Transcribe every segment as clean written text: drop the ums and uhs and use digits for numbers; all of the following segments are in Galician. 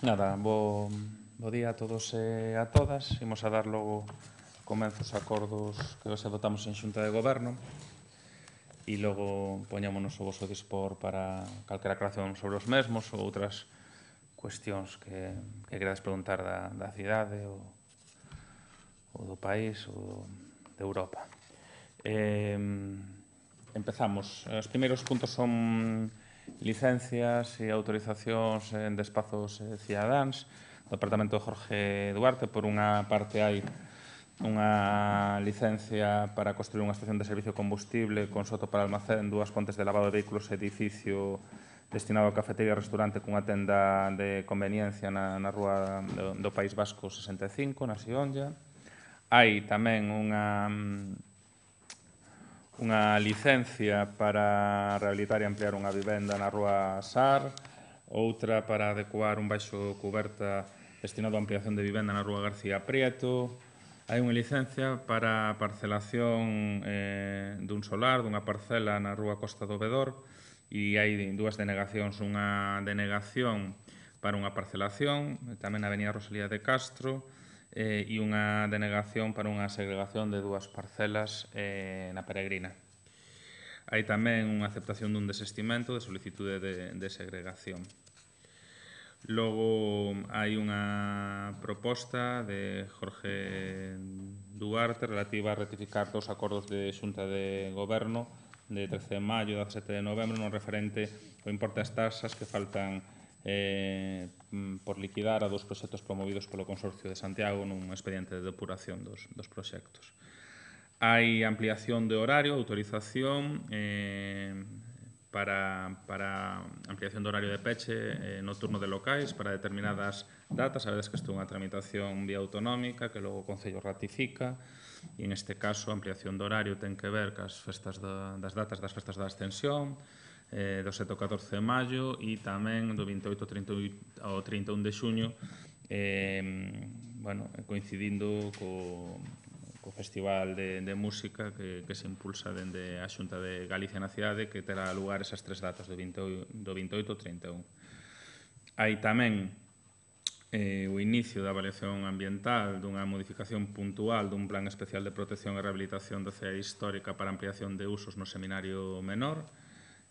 Nada, bo día a todos e a todas. Imos a dar logo comenzo os acordos que hoxe adoptamos en Xunta de Goberno e logo poñámonos o voso dispor para calquera aclaración sobre os mesmos ou outras cuestións que queredes preguntar da cidade ou do país ou de Europa. Empezamos. Os primeiros puntos son licencias e autorizacións de espazos cidadáns do Departamento de Jorge Duarte. Por unha parte hai unha licencia para construir unha estación de servicio de combustible con soto para almacén, dúas pontes de lavado de vehículos e edificio destinado a cafetería e restaurante cunha tenda de conveniencia na rúa do País Vasco 65, na Sionlla. Hai tamén unha licencia para rehabilitar e ampliar unha vivenda na rúa Sar, outra para adecuar un baixo cuberta destinado a ampliación de vivenda na rúa García Prieto. Hai unha licencia para parcelación dun solar, dunha parcela na rúa Costa do Vedor, e hai dúas denegacións, unha denegación para unha parcelación, tamén na avenida Rosalía de Castro, e unha denegación para unha segregación de dúas parcelas na Peregrina. Hai tamén unha aceptación dun desestimento de solicitude de segregación. Logo hai unha proposta de Jorge Duarte relativa a ratificar dos acordos de Xunta de Goberno de 13 de maio e 17 de novembro no referente ao importe das taxas que faltan por liquidar a dos proxectos promovidos polo Consorcio de Santiago nun expediente de depuración dos proxectos. Hai ampliación de horario, autorización para ampliación do horario de peche nocturno de locais para determinadas datas. Sabedes que isto é unha tramitación vía autonómica que logo o Concello ratifica, e neste caso a ampliación do horario ten que ver cas festas das datas das festas da Ascensión, do 7 ao 14 de maio e tamén do 28 ao 31 de xuño, coincidindo co Festival de Música que se impulsa dende a Xunta de Galicia na cidade, que terá lugar esas tres datas, do 28 ao 31. Hai tamén o inicio da avaliación ambiental dunha modificación puntual dun plan especial de protección e rehabilitación da cea histórica para ampliación de usos no Seminario Menor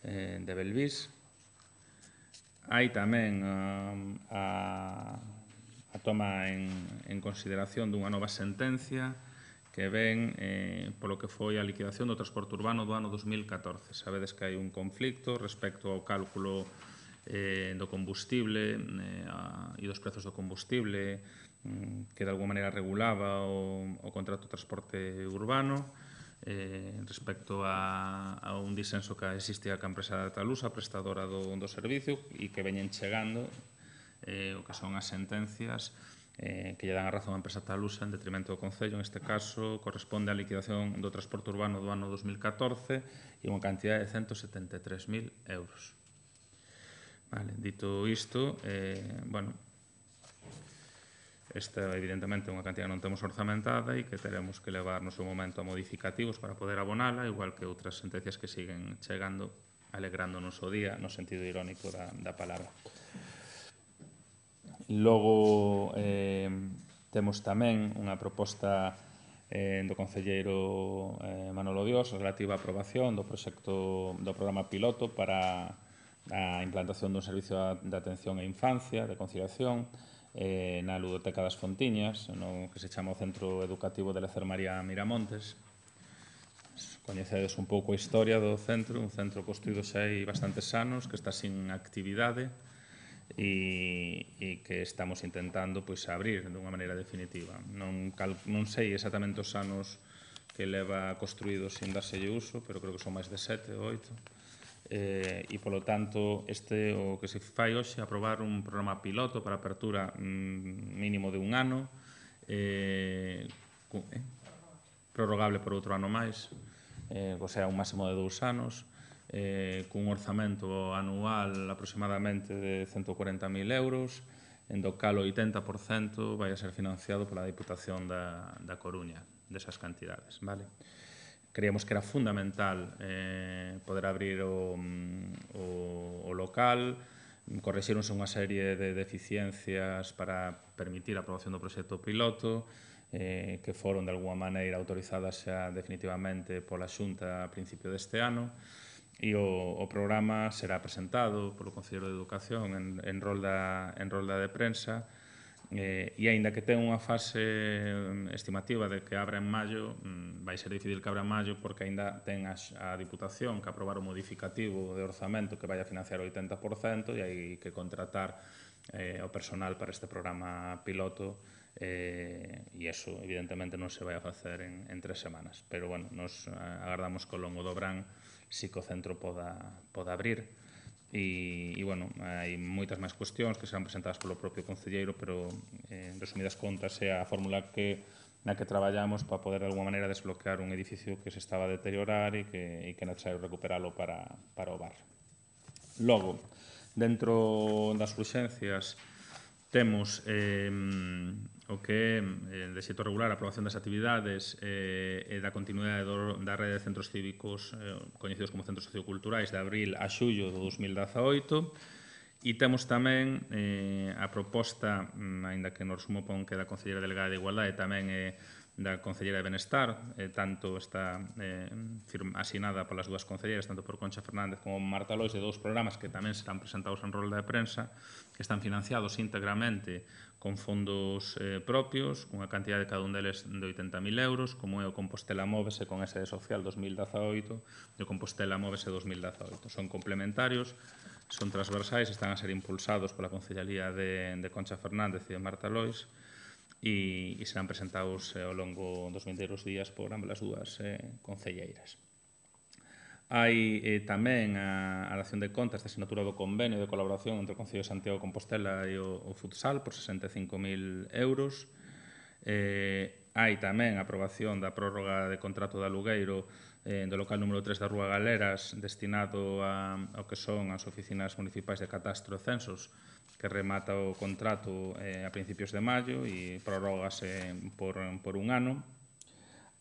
de Belvís. Hai tamén a toma en consideración dunha nova sentencia que ven polo que foi a liquidación do transporte urbano do ano 2014. Sabedes que hai un conflicto respecto ao cálculo do combustible e dos prezos do combustible que de alguma maneira regulaba o contrato de transporte urbano respecto a un disenso que existía ca empresa de Talusa, prestadora do servicio, e que veñen chegando o que son as sentencias que lle dan a razón a empresa Talusa en detrimento do Concello. En este caso corresponde á liquidación do transporte urbano do ano 2014 e unha cantidad de 173.000 euros. Dito isto, esta evidentemente é unha cantidad que non temos orzamentada e que teremos que levar no seu momento a modificativos para poder abonala, igual que outras sentencias que siguen chegando, alegrando o noso día, no sentido irónico da palabra. Logo temos tamén unha proposta do concelleiro Manolo Dios relativa á aprobación do proxecto do programa piloto para a implantación dun servicio de atención á infancia, de conciliación, na Ludoteca das Fontiñas, no que se chama o Centro Educativo de Lecer María Miramontes. Coñecedes un pouco a historia do centro, un centro construído xa hai bastantes anos, que está sin actividade e que estamos intentando abrir dunha maneira definitiva. Non sei exactamente os anos que leva construído sin dárselle uso, pero creo que son máis de 7 ou 8. E, polo tanto, o que se fai hoxe é aprobar un programa piloto para apertura mínimo de un ano, prorrogable por outro ano máis, o sea, un máximo de 2 anos, cun orzamento anual aproximadamente de 140.000 euros, en do cal o 80% vai a ser financiado pola Diputación da Coruña, desas cantidades, vale? Creíamos que era fundamental poder abrir o local correxíronse unha serie de deficiencias para permitir a aprobación do proxecto piloto, que foron de alguma maneira autorizadas xa definitivamente pola Xunta a principio deste ano, e o programa será presentado polo Conselleiro de Educación en rolda de prensa, e aínda que ten unha fase estimativa de que abra en maio, vai ser difícil que abra en maio porque aínda ten a Diputación que aprobar o modificativo de orzamento que vai a financiar o 80% e hai que contratar o personal para este programa piloto, e iso evidentemente non se vai a facer en 3 semanas, pero bueno, nos agardamos que ao longo do verán si que o centro poda abrir. E bueno, hai moitas máis cuestións que serán presentadas polo propio concelleiro, pero en resumidas contas é a fórmula na que traballamos para poder de alguma maneira desbloquear un edificio que se estaba a deteriorar e que é necesario recuperalo para o bar. Logo, dentro das urxencias temos o que é, de xeito regular, a aprobación das actividades e da continuidade da rede de centros cívicos coñecidos como centros socioculturais de abril a xullo do 2018, e temos tamén a proposta, aínda que no resumo pon que da Conselleira Delegada de Igualdade, tamén da Conselleira de Benestar, tanto está asinada polas dúas concelleiras, tanto por Concha Fernández como Marta Lois, de dous programas que tamén serán presentados en rolda de prensa, que están financiados íntegramente con fondos propios, cunha cantidad de cada un deles de 80.000 euros, como é o Compostela Móvese con sede social 2018 e o Compostela Móvese 2018. Son complementarios, son transversais, están a ser impulsados pola Concellería de Concha Fernández e de Marta Lois, e serán presentados ao longo dos vindeiros días por ambas as dúas concelleiras. Hai tamén a dación de contas de asignatura do convenio de colaboración entre o Concello de Santiago de Compostela e o Futsal por 65.000 euros. Hai tamén a aprobación da prórroga de contrato de alugueiro do local número 3 da Rúa Galeras destinado ao que son as oficinas municipais de catastro e censos, que remata o contrato a principios de maio e prorrógase por un ano.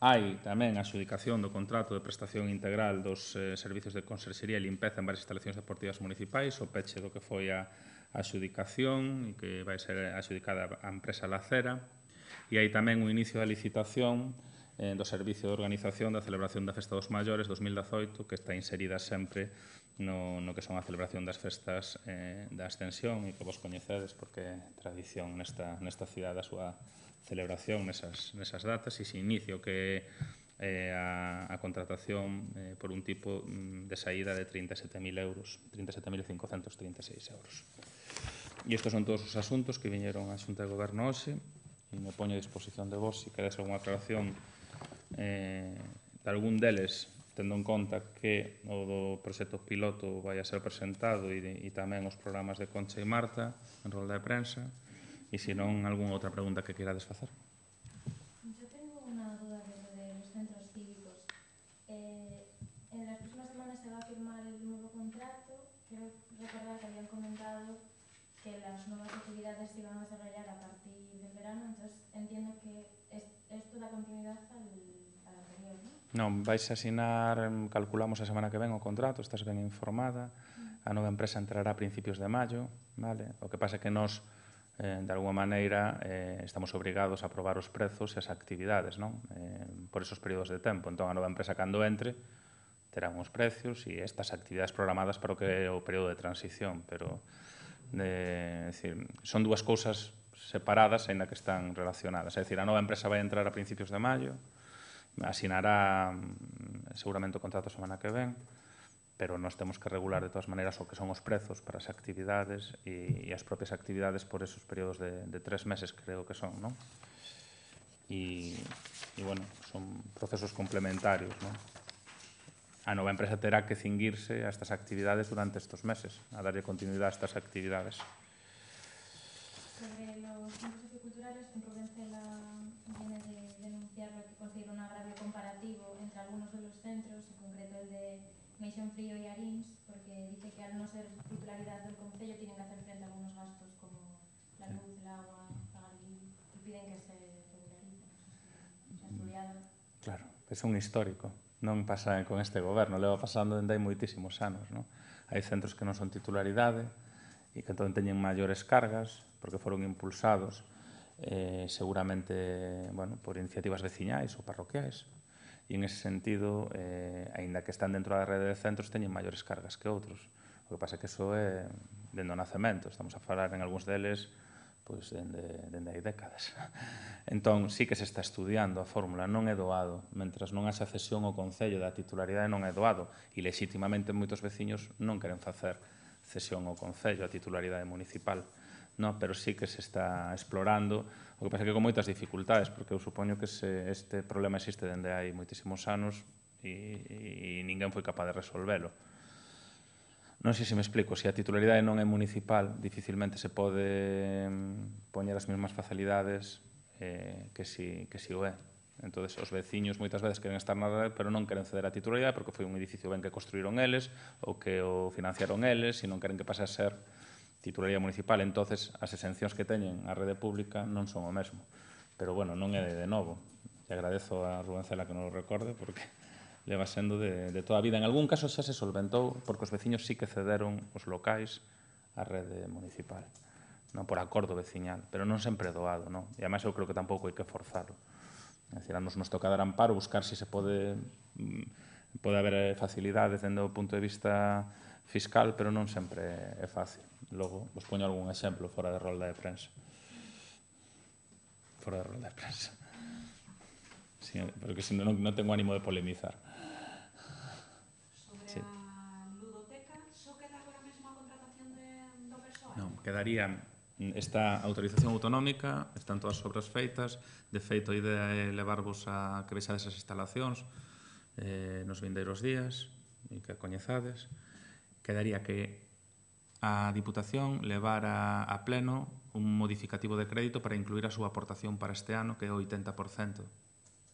Hai tamén a adxudicación do contrato de prestación integral dos servizos de conserxería e limpeza en varias instalacións deportivas municipais, o peche do que foi a adxudicación e que vai ser adxudicada a empresa Lacera. E hai tamén o inicio da licitación do Servicio de Organización da Celebración da Festa dos Maiores 2018, que está inserida sempre no que son a celebración das festas da Ascensión, e que vos coñecedes porque é tradición nesta cidade a súa celebración nesas datas, e se inicio que é a contratación por un tipo de saída de 37.000 euros, 37.536 euros. E estes son todos os asuntos que viñeron á Xunta de Goberno hoxe, e me poño a disposición de vos se queres algunha aclaración de algún deles, tendo en conta que o do proxecto piloto vai a ser presentado e tamén os programas de Concha e Marta en rolda de prensa, e se non, algunha outra pregunta que queirades facer. Yo tengo una duda de lo de los centros cívicos. En las próximas semanas se va a firmar el nuevo contrato. Quiero recordar que habían comentado que las nuevas actividades se iban a desarrollar a partir del verano, entonces entiendo que esto da continuidad al anterior, ¿no? Non, vais a asinar, calculamos a semana que ven o contrato, estás ben informada, a nova empresa entrará a principios de maio, vale? O que pasa é que nós, de alguma maneira, estamos obrigados a aprobar os prezos e as actividades, non? Por esos períodos de tempo. Entón, a nova empresa, cando entre, terán os precios e estas actividades programadas para o que é o período de transición, pero decir, son dúas cousas separadas, ainda que están relacionadas. É dicir, a nova empresa vai entrar a principios de maio, asinará seguramente o contrato a semana que ven, pero nós temos que regular de todas maneiras o que son os prezos para as actividades e as propias actividades por esos períodos de 3 meses, creo que son, non? E bueno, son procesos complementarios, non? A nova empresa terá que cinguirse a estas actividades durante estes meses, a darlle continuidade a estas actividades. Sobre los centros socioculturales, Rubén Cela viene de denunciar lo que considera un agravio comparativo entre algunos de los centros, en concreto el de Meixón Frío y Arins, porque dice que al no ser titularidad del concello tienen que hacer frente a algunos gastos como la luz, el agua, pagar el IBI, y piden que se regularice. No sé si se ha estudiado. Claro, é un histórico. Non pasa con este goberno, leva pasando dende hai moitísimos anos, non? Hai centros que non son titularidade e que entón teñen maiores cargas, porque foron impulsados seguramente por iniciativas veciñais ou parroquiais, e en ese sentido, aínda que están dentro da rede de centros, teñen maiores cargas que outros. O que pasa é que iso é dende o nacemento, estamos a falar en algúns deles dende hai décadas. Entón, sí que se está estudiando a fórmula, non é doado. Mentras non haxa cesión ao Concello da titularidade non é doado, e legitimamente moitos veciños non queren facer cesión ao Concello a titularidade municipal. No, pero sí que se está explorando, o que pasa que con moitas dificultades, porque eu supoño que este problema existe dende hai moitísimos anos e ninguén foi capaz de resolvelo. Non sei se me explico, se a titularidade non é municipal, dificilmente se pode poñer as mesmas facilidades que si o é. Entón, os veciños moitas veces queren estar na rede, pero non queren ceder a titularidade porque foi un edificio ben que construíron eles ou que o financiaron eles e non queren que pase a ser titularidade municipal. Entonces, as exencións que teñen a rede pública non son o mesmo. Pero, bueno, non é de novo. E agradezo a Rubén Cela que non o recorde porque leva sendo de toda a vida. En algún caso xa se solventou porque os veciños sí que cederon os locais á rede municipal, non por acordo veciñal, pero non sempre é doado, non? E ademais eu creo que tampouco hai que forzalo. É dicir, a nos toca dar amparo, buscar se pode haber facilidades dende o punto de vista fiscal, pero non sempre é fácil. Logo, vos poño algún exemplo fora de rolda de prensa. Fora de rolda de prensa. Sí, porque se non tengo ánimo de polemizar. Sobre a ludoteca, só queda agora mesmo a contratación do persoal? Non, quedaría esta autorización autonómica, están todas as obras feitas. De feito, a idea é levarvos a que vexades as instalacións nos vindeiros días e que a coñezades. Quedaría que a Diputación levara a pleno un modificativo de crédito para incluir a súa aportación para este ano, que é o 80%,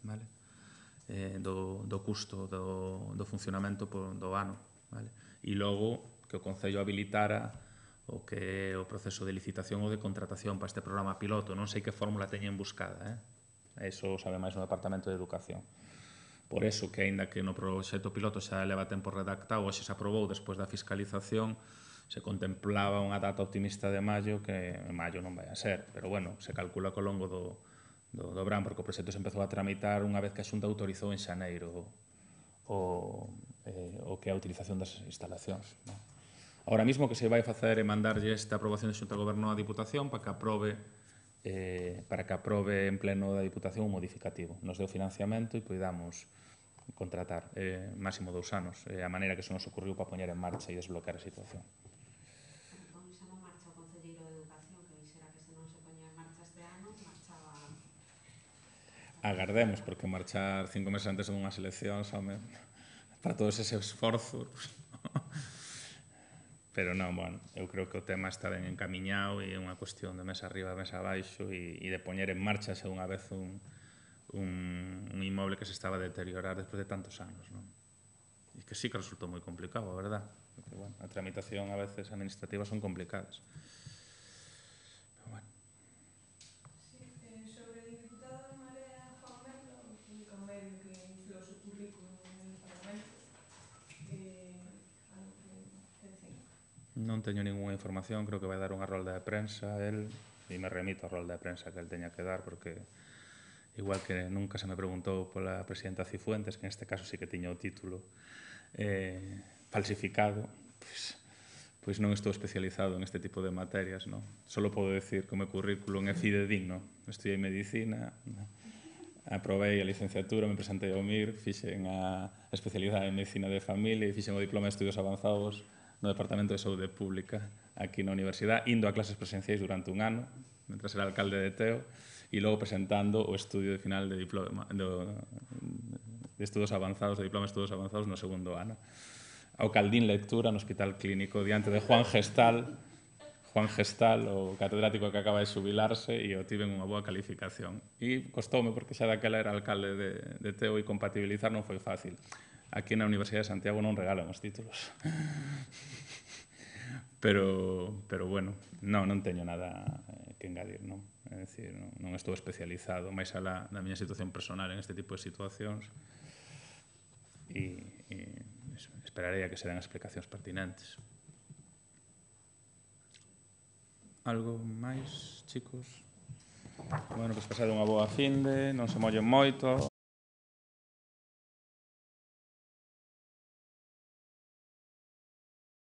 vale? Do custo do funcionamento do ano, vale? E logo que o Concello habilitara o que é o proceso de licitación ou de contratación para este programa piloto. Non sei que fórmula teñen buscada, Eso sabe máis no Departamento de Educación. Por eso que, aínda que no proxecto piloto xa leva tempo redactado, hoxe se aprobou despois da fiscalización, se contemplaba unha data optimista de maio, que en maio non vai a ser, pero bueno, se calcula que ao longo do verán, porque o proxecto se empezou a tramitar unha vez que a Xunta autorizou en xaneiro o que é a utilización das instalacións. Ahora mismo o que se vai facer é mandarlle esta aprobación de Xunta de Goberno á Diputación para que aprobe en pleno da Diputación un modificativo. Nos deu financiamento e poidamos contratar máximo 2 anos. A maneira que se nos ocurriu para poñer en marcha e desbloquear a situación. Entón, xa non marcha o Concelleiro de Educación, que dixera que se non se poñía en marcha este ano, marchaba... Agardemos, porque marchar 5 meses antes dunhas eleccións, para todos ese esforzo... Pero non, eu creo que o tema está ben encamiñado e é unha cuestión de mesa arriba, mesa abaixo e de poñer en marcha xa unha vez un inmoble que se estaba a deteriorar despois de tantos anos, non? E que sí que resultou moi complicado, a verdad. Porque, a tramitación a veces administrativa son complicadas. Pero, Sí, sobre o diputado de Marea, Juan Merlo, publica un medio que infló su currículum en el Parlamento. Algo que decir. Non teño ninguna información, creo que vai dar unha rolda de prensa el, e me remito a rolda de prensa que el teña que dar, porque igual que nunca se me preguntou pola presidenta Cifuentes, que neste caso sí que tiña o título falsificado, pois non estou especializado en este tipo de materias, non? Solo podo decir que o meu currículum é fidedigno. Estudiei medicina, aprobei a licenciatura, me presentei ao MIR, fixen a especialidade en medicina de familia e fixen o diploma de estudios avanzados no Departamento de Saúde Pública aquí na Universidade, indo a clases presenciais durante un ano, mentras era alcalde de Teo, e logo presentando o estudio de final de diploma de estudos avanzados, de diploma de estudos avanzados no segundo ano. Ao Caldín lectura no Hospital Clínico diante de Juan Gestal, o catedrático que acaba de xubilarse, e o tiven unha boa calificación. E costoume, porque xa daquela era alcalde de Teo e compatibilizar non foi fácil. Aquí na Universidade de Santiago non regalan os títulos. Pero bueno, non teño nada que engadir, non? É dicir, non estou especializado máis alá da miña situación personal en este tipo de situacións e esperarei a que se den explicacións pertinentes. Algo máis, chicos? Bueno, pois pasade unha boa finde, non se mollen moito,